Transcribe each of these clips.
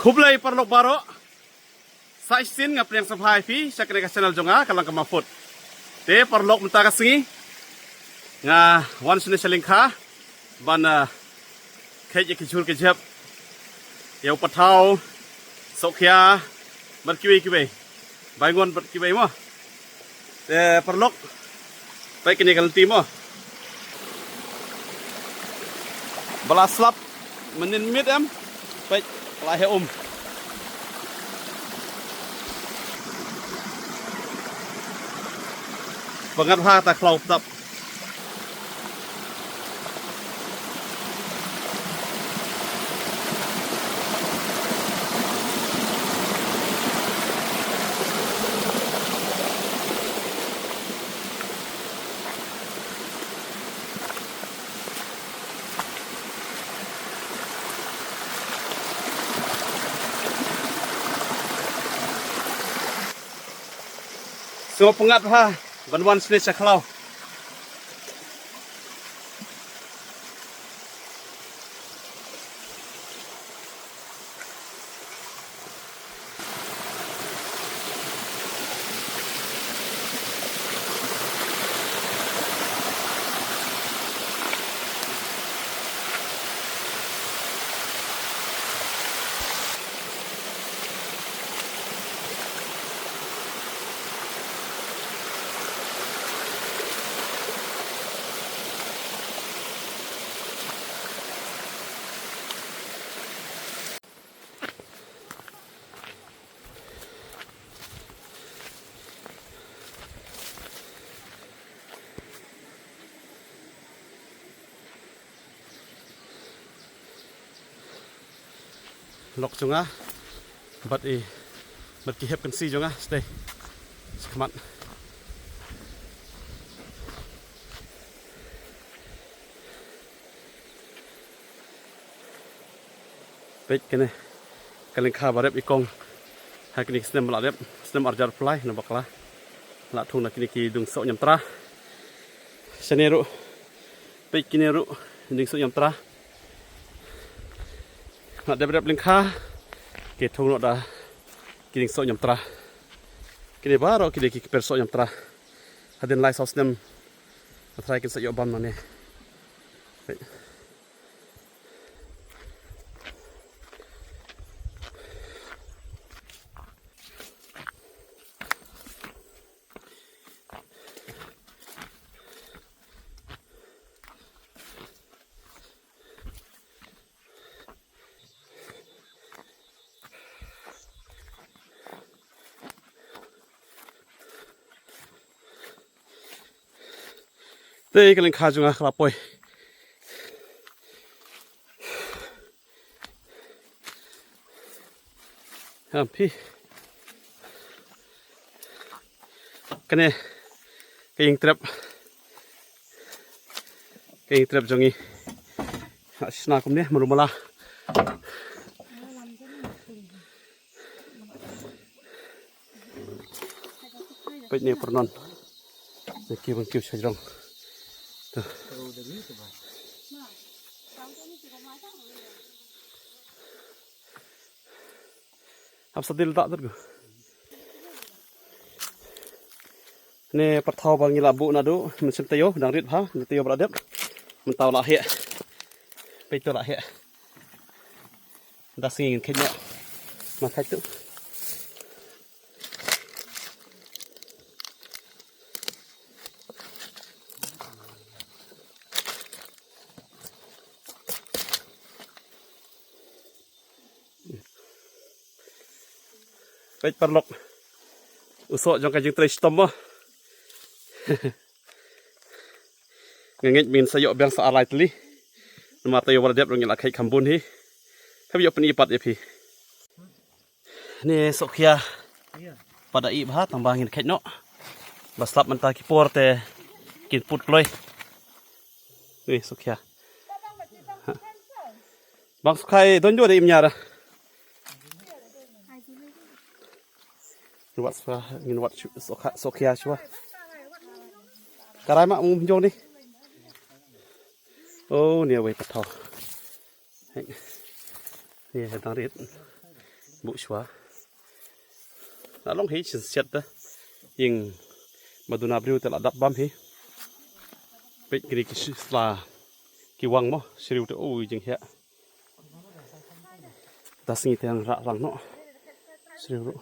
Kublai perlok baro. Saisin ngap yang sabhai fi sakre ka channel jonga kalang ka mafut. Te perlok menta ka singi. Nga wan sune selingkha ban khej ki chul ke jap. Yau patau sokya berkiwi-kiwi. Bangun berkiwi mo. Te perlok baik ini kalti mo. Balaslap menin mit em. Baik lahir Bangat ha ta klau tap. Semua pengat ha, ban-ban sini saklau. Lok jonga bat ki hep kan si jonga stay sekemat baik kene kalian kabarep ikong hakini snem ladep snem arjar fly nabakla la thung nakini ki dung so nyamtra seneru baik kineru dung so nyamtra nak dapat lingkah, kita thong nak dah kini sok jam terah, kini baru kini persok jam terah, hadin lai sos nem, try kita sok ban mana. Teh kalian kajunga kelapoi. Hampi. Kene kaying trap jongi. Asna kum ne merumala. Baik ni pernon. Neki bangkiu sajrong. Apa sadil tak tergu? Ni pertau bangi labu nado mesin tayo dang rit ha, tayo beradab. Mentau lah hek. Betul lah hek. Dah singin kenya. Makai tu. Baik perlok usok jong kajing tray stom mo. Ngengit min sayok biang sa alai tli. Nama tayo wala diap rong ilak kai kambun hi. Tapi yo penipat ya pi. Ni sokya. Pada i bah tambangin kai no. Baslap mentah ki por te kin put loy. Ni sokya. Bang sukai donjo de imnyara. Wat sa ngin wat sokya chwa. Karai mak mum jong ni. Oh ni away patau. Ni dang rit. bộ xóa đã long hí chừng sét đó nhưng mà tụi nào biểu tự là đắp bám hí bên cái là cái quăng mỏ xíu tự ôi chừng hẹ ta sinh theo rạ răng nọ xíu rồi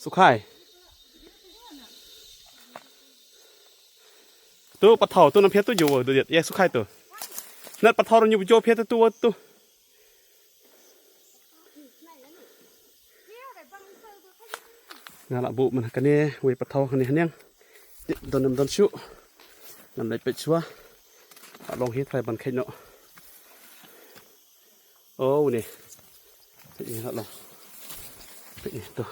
สุขายตัวปลาเท่าตัวน้ำเพชรตัวอยู่เดือดแยกสุขายตัวนั่นปลาเท่าเราอยู่โจเพชรตัวงานละบุมันกันเนี่ยเวปลาเท่ากันเนี่ยเนี่ยโดนน้ำโดนชุนั่นเลยเป็ดชัวลองเฮ็ดไฟบันเค็ดเนาะโอ้เนี่ยเป็ดนี่ละลองเป็ดนี่ตัว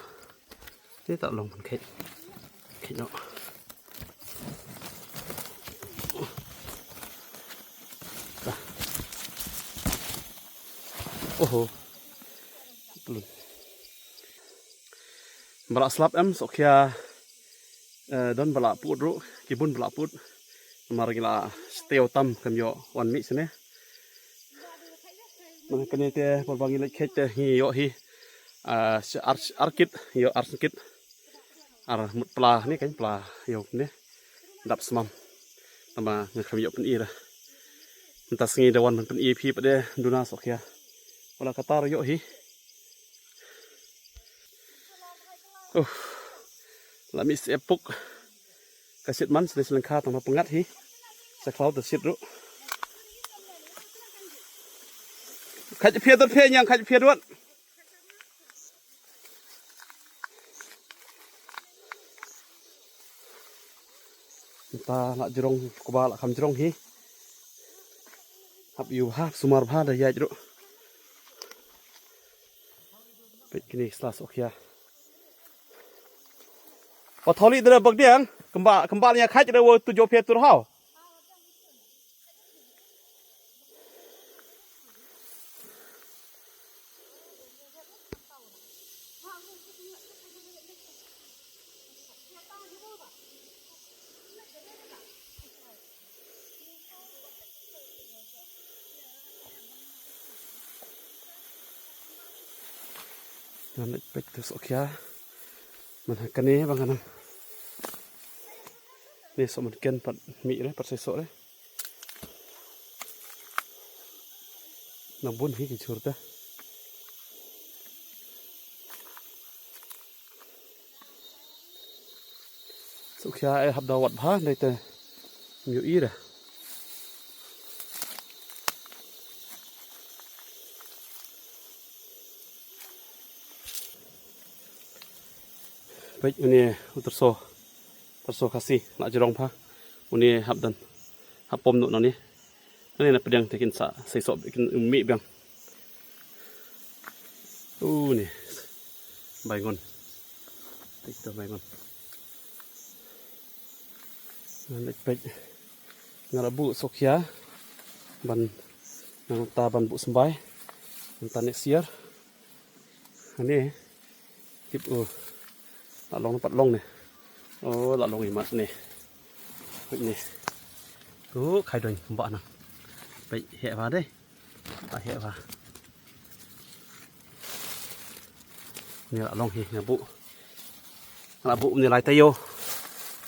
นี่ตัดลงบันเค็ดเนาะโอ้โหบลาสลับสกยาดอนบลาปูดรู้กิบุนบลาปูดมาริลาสเตียวตัมคำโยวันมิสเนี่ยมันกันเนี่ยเตะบอลบางอย่างเล็กเตะฮีโยฮีอาร์คิดโยอาร์คิดมุดปลานี่กันปลาโยเนี่ยดับสมัมทำมาเงยคำโยเป็นอีละมันตัดงี้เดวันมันเป็นอีพีประเดี๋ยวดูน่าสกยาเวลากระตารโยฮีละมีเสียปุกกระสิบมันในสลังคาต้องมาปงัดฮีจะคล้าวตัวสิบรู้ใครจะเพียรต้นเพียรยังใครจะเพียรด้วยตาละจรงกบาละคำจรงฮีหับอยู่ภาพสุมาร์ภาพได้ใหญ่รู้เป็นกินีสลาสโอเคพอทอลีเดินบักเดียงกำบาเนี่ยใครจะเดินตุโยเพียตัวเฮานั่นเป็นตัวสกยามันกันนี้บางกันนี่สมันเกินปัดมีเลยปัดใส่โซ่เลยน้ำบุญที่กินชูร์ตะสกยาหับดาวัดบ้านในแต่มีอยู่อีเลยไปวันนี้อุตโซคาซีน่าจะร้องพะวันนี้หับดันหับปมหนุนนี่นี่นะเป็นยังที่กินสะใส่ศพกินมีเบียงนี่ใบงอนติดตัวใบงอนนั่นเป็นงานระบุสกยาบันงานตาบันบุสบายงานตาเนเซียร์อันนี้ทิปละลงปัดลงเนี่ยโอ้ละลงอีมัดเนี่ยนี่โอ้ไข่ดอยบ่อนะไปเหะมาได้ไปเหะมาเนี่ยละลงเนี่ยบุเนี่ยลายเตยโย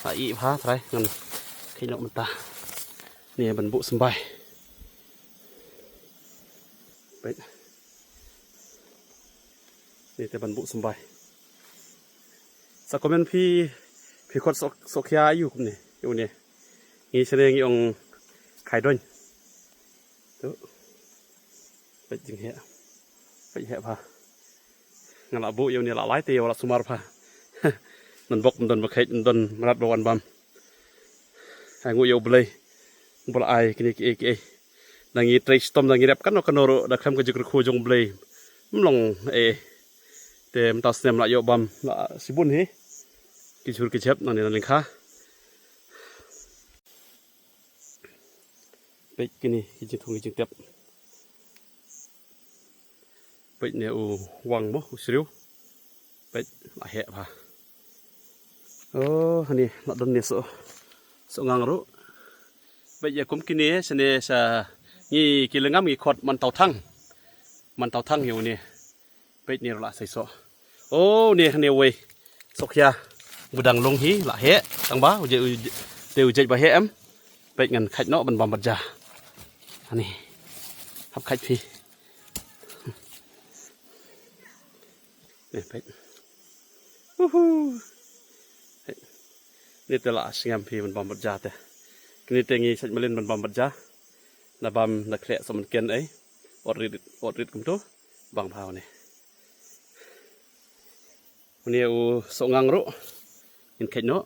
ลายอีพาอะไรเงินขี้นกมันตาเนี่ยบรรบุสบายไปนี่แต่บรรบุสบายสักคนพี่คนสกยาอยู่คุมเนี่ยอยู่เนี่ยงี้แสดงองไข่ด้วยตัวไปจึงเหะพางานละบุอยู่เนี่ยละหลายเตียวละสุมาร์พามันบกมันโดนบักเขยมันโดนรัดบวันบำหางูอยู่เลยบุลไอกินเอดังงี้ทริสตอมดังงี้แบบกันนโรดักคำก็จะกระคูจงเลยมันลงเต็มตาเสมละโยบำละสิบุนฮีกิจชุดกิจเชฟนั่นนี่นั่นเองค่ะไปกินนี่กิจทุ่งกิจเต็บไปเนี่ยวังบ่สิริวไป เป็ดละเหะพะโอ้ฮันนี่ละดนเนี่ยso ngang ru bây giờ cũng kinh tế cho nên sa nghi kỳ lưng ngắm nghi khọt man tàu thăng hiểu nè bây giờ là xây so ô nè nè quay sọc kia một đằng lông hí là hé đằng bá giờ đều chạy bà hé em bây ngần khách nó bần bầm bật ra anh này hấp khách phi nè bâyนี่ตลาดสิงห์พีมันบอมบัดจ่าแต่นี่เตงี้ฉันมาเล่นมันบอมบัดจ่านาบอมนักเละสมันเกนไออดริดกุมตัวบางพาวนี่วันนี้อูส่งงังรุยินเข็นเนาะ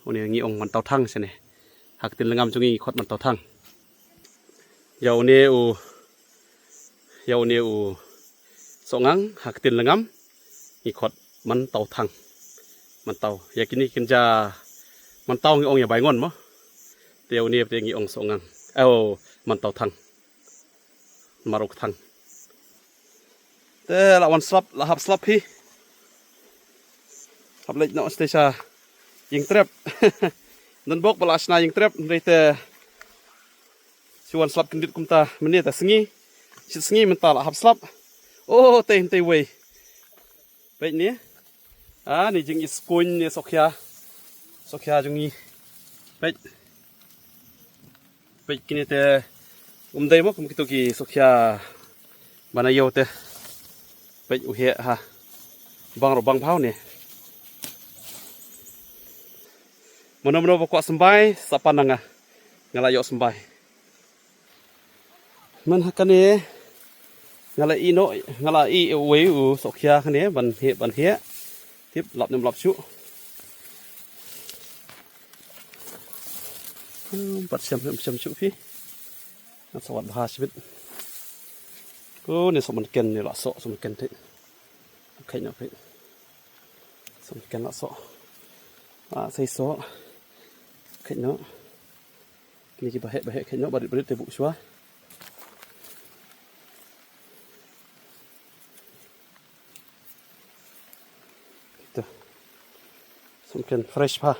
วันนี้งี้องมันเตาทั้งใช่ไหมหากตินละงำจงงี้ขดมันเตาทั้งยาวนี้อูส่งงังหากตินละงำงี้ขดมันเตาทั้งมันเตาอยากกินนี่กินจะมันเต้างี้องอย่าใบงอนมั้งเดี๋ยวนี้เป็นงี้องสองงังมันเต้าทังมารกทังแต่ละวันสลับละหับสลับพี่หับเล็กน้อยสเตชันยิงเทรปนันบอกบลาชนายิงเทรปเลยแต่ชวนสลับกันดิดกุมตามันเนี่ยแต่สงี้ชิดสงี้มันตาละหับสลับโอ้เตะเว้ยเป็นนี้นี่จึงอิสกุนเนี่ยสกยาจงงี้เป็ดกินแต่ได้มั้งผมคิดตัวกี่สกยาบานายโยเตเป็ดอุเหียฮะบางรบบางเผาเนี่ยมันบอกว่าสบายสับปะนังงาลายสบายมันฮักกันเนี่ยงาลายโนงาลายเวอูสกยาคันนี้บันเหียทิพหลับหลับชุปัดเชื่อมชุพี่สวัสดีชีวิตก็เนี่ยสมกันเนี่ยละสมกันที่ใครเนี่ยพี่สมกันละใส่ใครเนาะนี่กี่บาเหใครเนาะบริเตบุชัวตัวสมกันเฟรชพา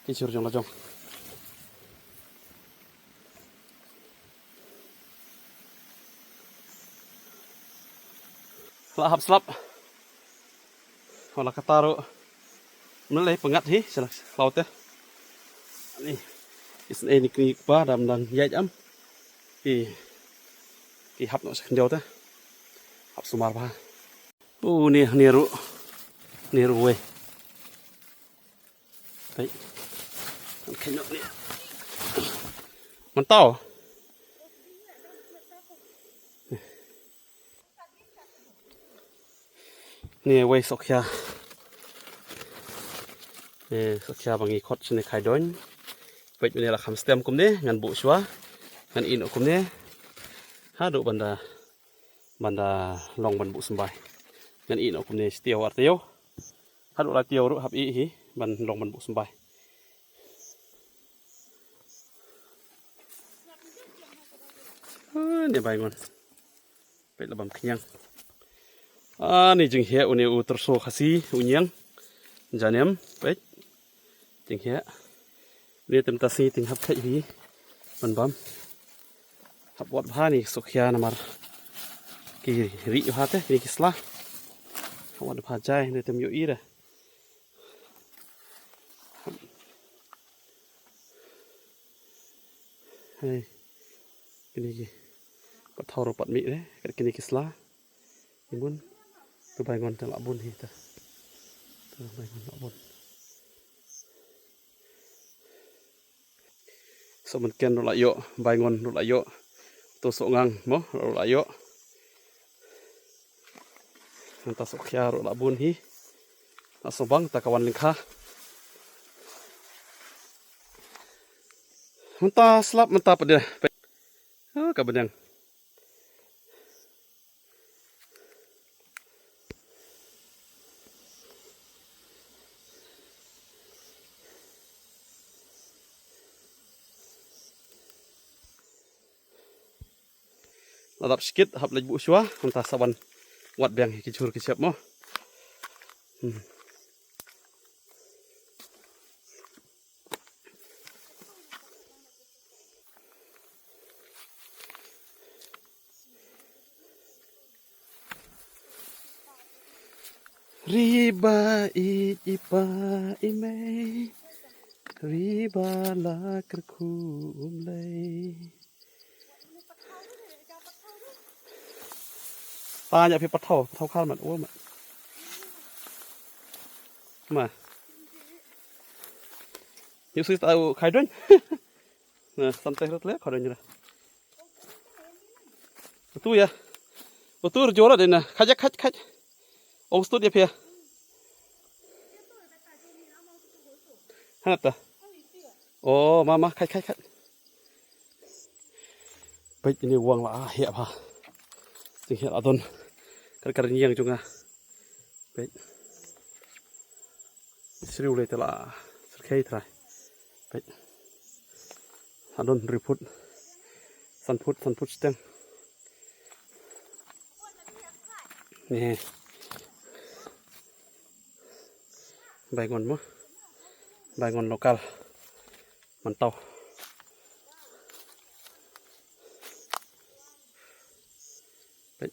กี่ชุดจงละจงละหับสลับหัวละกตารุมันเลยปังงัดที่สลักเราเต้นี่อิสเอนี่คือบ้าดำใหญ่จ้ำกี่หับหน่อยสักเดียวเต้หับสมาร์บ้าโอ้นี่รู้เว้ยไปมันขยับเนี่ยมันเต้านี่เว้ยสกยาสกยาบางทีคดชนิดไข่ดอนเป็ดอยู่ในหลักคำสเต็มกุมเนี่ยงานบุชัวงานอินกุมเนี่ยฮะดูบรรดาลองบรรบุสบายงานอินกุมเนี่ยเตียวอัดเตียวฮะดูลายเตียวรู้หับอีหีบันลองบรรบุสบายเนี่ยใบงอนเป็ดระบำขยังนี่จึงเหี้ยอุเนอุตรโซขสีอุญยังจานเนียมเป็ดจึงเหี้ยเนี่ยเต็มตาสีถึงหับไข่หีมันบัมหับวัดผ้านี่สุขยานามากี่ริอยู่ฮะเต้นี่กิสลาหับวัดผ้าใจเนี่ยเต็มอยู่อีเลยเฮ้ยกินนี่ก็เท่ารูปัดมีเลยกินนี่กิสลาอีบุญตัวใบงอนจะละบุญฮีตัวใบงอนละบุญสมันเกนรุละโยใบงอนรุละโยตัวสงังมั้งรุละโยนั่นตาสุขยารุละบุญฮีน่าสมบังตะกวันลิงค่ามันตาสลับมันตาประเดี๋ยวกับเป็นยังระดับสกิดหับเล็กบุชัวมันตาสวรรค์วัดแบงกิจชูกิจเชบมั้ง Riba ipa imei Riba la kerkum lei Ta nhà phía bắt thầu khăn mặt uống mà nhiều sự tao khai đơn nè sắm tay rất lẽ khỏi đơn như này tôi à tôi rồi là đây nè khách ông studio phía hả ta ồ mà khách bây giờ này quăng là hiệp hả chính hiện ở thôn cái nhiều chung à bây siêu lên là khay thay bây ở thôn report sun put stem nè bài ngon local mantau đấy.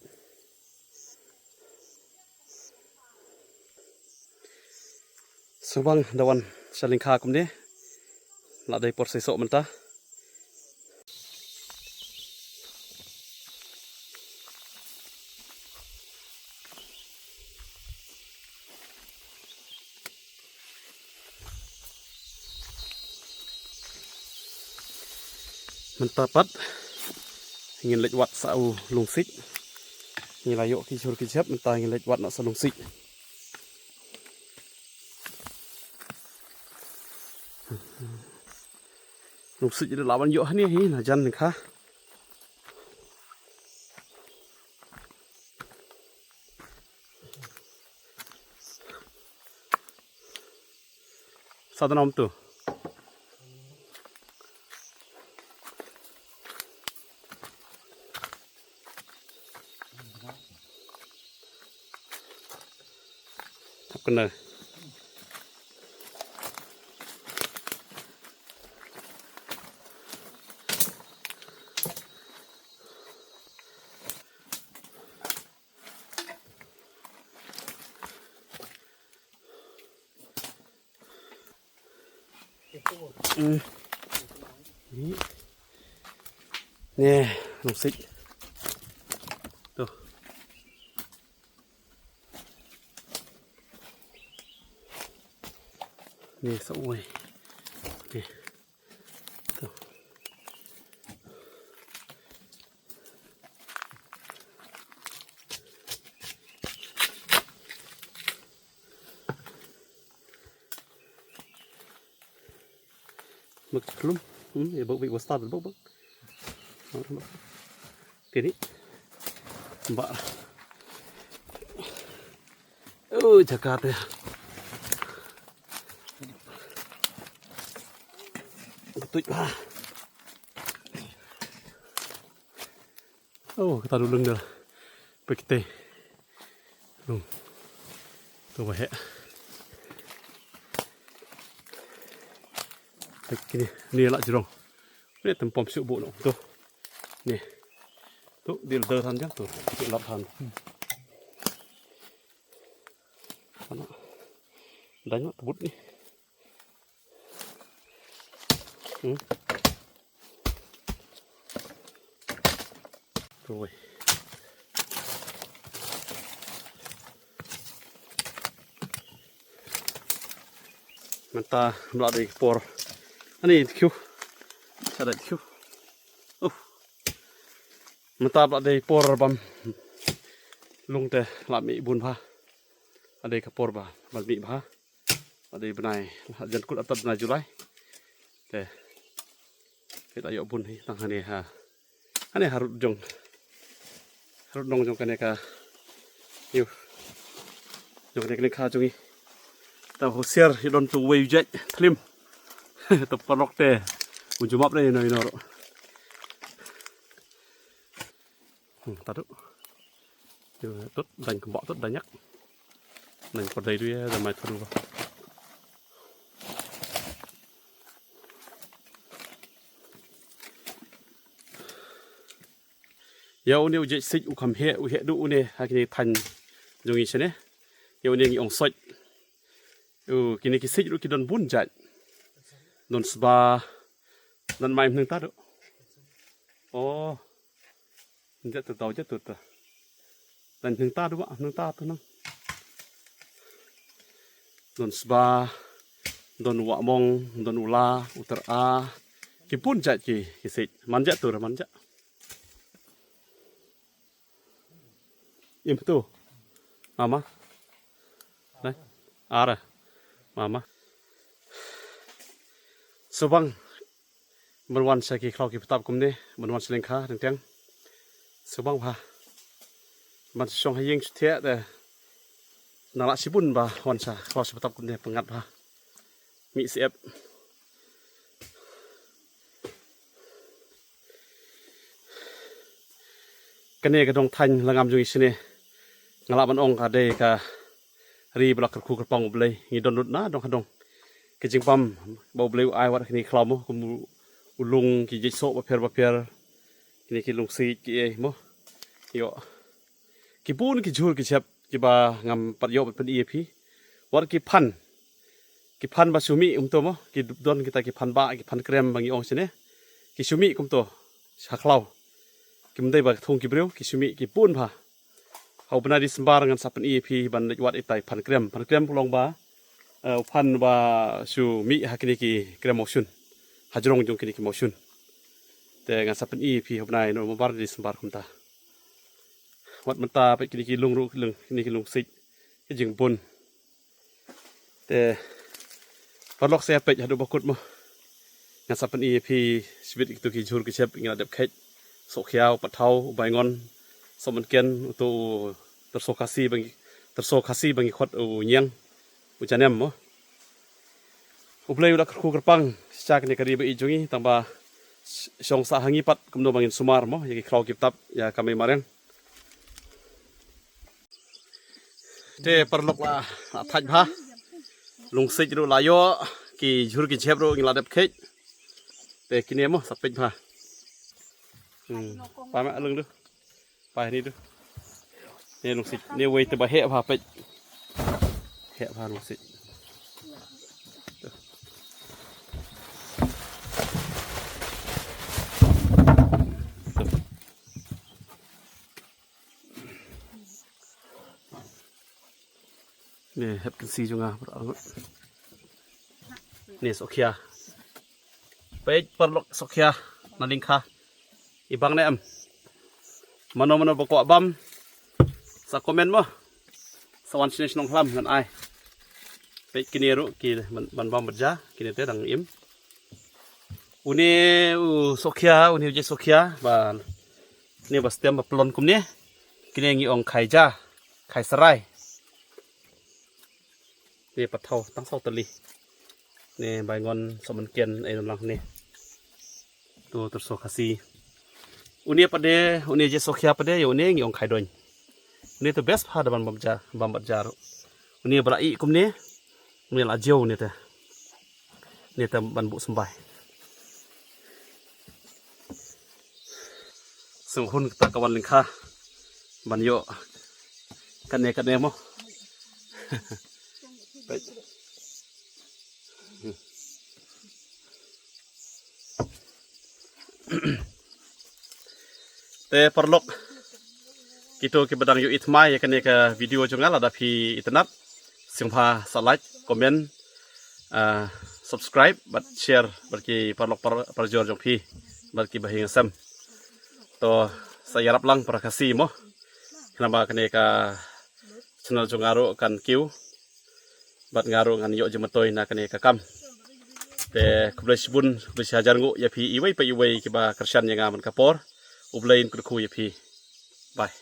Subang dawan saling kha kum ni la dai por sesok menta mentapat ingin lek wat sau lungsik ni layo kicur kicap menta ingin lek wat nak sa lungsik lungsik jadi lawan yo ni hi na jan kha sadanam tu kena nè lục xích tuh nè sậu quầy nè tuh mực lắm ya bốc bị quá start bốc cái đi mbak Jakarta betul lah kita dulu dah pergi tuh bahaya ini lah jerong ini tempom siuk bu tuh nih tuh di ledaran kan tuh di ledaran mana banyak tebut nih rồi manta melalui por ini kyu ada kyu manta melalui por bam lung teh lami bun pha ada kapor ba balmi pha ada benai jan kut atat benai Julai teh kita yuk bun hi tang hani ha ani harut dong kene ka yuk jong kene ka jongi ta hosier hidon tu wei jet tlim ta panok te unjumap đây nơi nọ ta tốt dành bọ tốt đánh nhắc Nên có đây đuôi rồi mai thôi. Yêu nếu dễ xích u cầm hệ đủ nè hay cái thành dùng gì thế yêu nếu ông soi cái xích lúc cái đòn bún chạy đòn spa đòn mai nâng ta được ô rất từ tàu rất từ từ đòn nâng ta đúng không nâng ta thôi nâng đòn spa đòn vạ mong đòn ula utar a cái bún chạy cái xích manja từ rồi manja im tu mama đấy rồi mama subang berwan saki klau ki petap kumne berwan selengkha tentang subang ha man song hayeng thia de nala sibun ba wan sa klau si petap kumne pengat ha mi siap kene ka dong than langam jung isine ngala ban ong ka de ka ri blak ku ka pong blei ngi don lut na dong kadong ke jing pam bo blei ai wat kini klau mo kum ulung ki je so ba per kini ki lung si ki e mo yo ki pun ki jur ki chap ki ba ngam pat yo pen e phi wat ki phan ba sumi to mo ki don kita ki phan ba ki phan krem bangi ong sine ki sumi kum to sa klau kim day bag thong kibreu kisumi ki pun pha hau bana di sembarangan sapen EP ban wat itai pan krem pulong ba pan ba su mi hakini ki krem motion hajrong jong kini ki motion te ngan sapen EP hau bana no mabar di sembar kumta wat menta pe kini ki lung ru lung kini ki lung sik ki jing pun te parlok se pe hadu bakut mo ngan sapen EP sibit tu ki jur ki chep ngan dep khet sok hiao pat thau bai ngon soman ken tu tersokasi bagi khot u nyang u chanem mo u play udak ku kerpang sejak ni kari bei jungi tambah song sa hangi pat kumno bangin sumar mo yaki klau kitab ya kami maren te perlok la thaj bha lungsik ru layo ki jhur ki chep ru ngila dep khet te kini mo sapej bhaไปมาลึงดูไปนี่ดูเนี่ยลุงสิเนี่ยเวทบะเหะพาไปเหะพาลุงสิเนี่ยเห็บกันซีจงอ่ะเนี่ยสกเขียไปปลอกสกเขียนาลิงคาibang na mano bako abam sa comment mo sa wan sinis nong hlam ngan ai pe kiniru ki ban bam berja kini te dang im uni sokhia uni je sokhia ba ni ba stem ba plon kum ni kini ngi ong khai ja khai sarai ni pat thau tang sau tali ni bai ngon soman ken ai lang ni tu terso khasi unia pada unia je sokhia pada ya unia ngi ong khai doin unia the best part ban bamja unia bala i kum ni unia la jeu ni te ban bu sembai sung hun ta kawan lingkha ban yo kan ne mo te perlok kito ki badang yu itmai ya kane ka video jungal ada phi itnap singpha sa like comment subscribe but share barki perlok parjor jong phi barki bahing sam to saya harap lang para kasih mo kenapa kane ka channel jongaro kan kiu bat ngaro ngan yo jemetoy na kane ka kam te kubres bun kubres hajar ngu ya phi iwai pa iwai ki ba kershan yang aman kapor ublain kudu ya pi bye